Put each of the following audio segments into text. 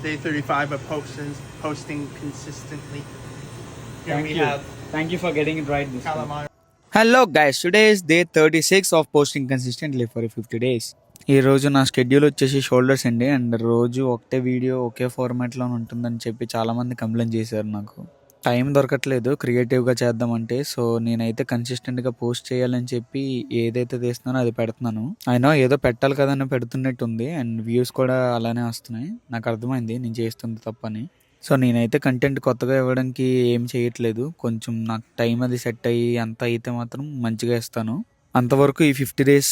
day 35 of posting consistently. Here we have Thank you for getting it right this time. calamari. Hello guys, today is day 36 of posting consistently for 50 days. ఈ రోజు నా schedule వచ్చేసి shoulders అండి. And రోజు ఒకటే video ఒకే ఫార్మాట్లో ఉంటుందని చెప్పి చాలామంది కంప్లైంట్ చేశారు. నాకు టైం దొరకట్లేదు క్రియేటివ్గా చేద్దామంటే. సో నేనైతే కన్సిస్టెంట్గా పోస్ట్ చేయాలని చెప్పి ఏదైతే తీస్తున్నానో అది పెడుతున్నాను. అయినా ఏదో పెట్టాలి కదని పెడుతున్నట్టుంది. అండ్ వ్యూస్ కూడా అలానే వస్తున్నాయి. నాకు అర్థమైంది నేను చేస్తుంది తప్పని. సో నేనైతే కంటెంట్ కొత్తగా ఇవ్వడానికి ఏం చేయట్లేదు. కొంచెం నాకు టైం అది సెట్ అయ్యి అంతా అయితే మాత్రం మంచిగా ఇస్తాను. అంతవరకు ఈ 50 days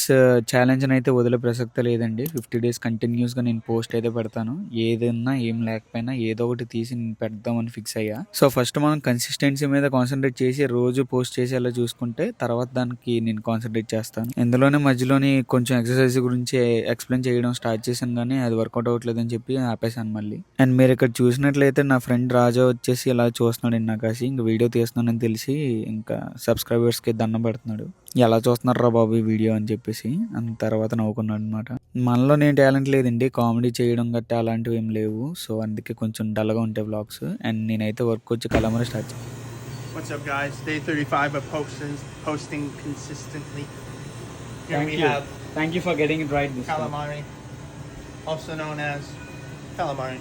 ఛాలెంజ్ని అయితే వదిలే ప్రసక్తే లేదండి. 50 days కంటిన్యూస్గా నేను పోస్ట్ అయితే పెడతాను. ఏదన్నా ఏం లేకపోయినా ఏదో ఒకటి తీసి నేను పెడదామని ఫిక్స్ అయ్యా. సో ఫస్ట్ మనం కన్సిస్టెన్సీ మీద కాన్సన్ట్రేట్ చేసి రోజు పోస్ట్ చేసేలా చూసుకుంటే తర్వాత దానికి నేను కాన్సన్ట్రేట్ చేస్తాను. ఇందులోనే మధ్యలోని కొంచెం ఎక్సర్సైజ్ గురించి ఎక్స్ప్లెయిన్ చేయడం స్టార్ట్ చేశాను, కానీ అది వర్కౌట్ అవ్వట్లేదని చెప్పి ఆపేశాను మళ్ళీ. అండ్ మీరు ఇక్కడ చూసినట్లయితే నా ఫ్రెండ్ రాజా వచ్చేసి ఇలా చూస్తున్నాడు నాకాసి. ఇంక వీడియో తీస్తున్నానని తెలిసి ఇంకా సబ్స్క్రైబర్స్కి దండం పెడుతున్నాడు. ఎలా చూస్తున్నారా బాబు ఈ వీడియో అని చెప్పేసి. అంత తర్వాత నవ్వుకున్నాడు అనమాట. మనలో నేను టాలెంట్ లేదండి, కామెడీ చేయడం గట్టా అలాంటివి ఏం లేవు. సో అందుకే కొంచెం డల్గా ఉంటాయి వ్లాగ్స్. అండ్ నేనైతే వర్క్ వచ్చి కలమరి స్టార్ట్ చేస్తాను. What's up, guys? Day 35 of posting consistently. Here we have Thank you for getting it right this time. calamari, also known as calamari.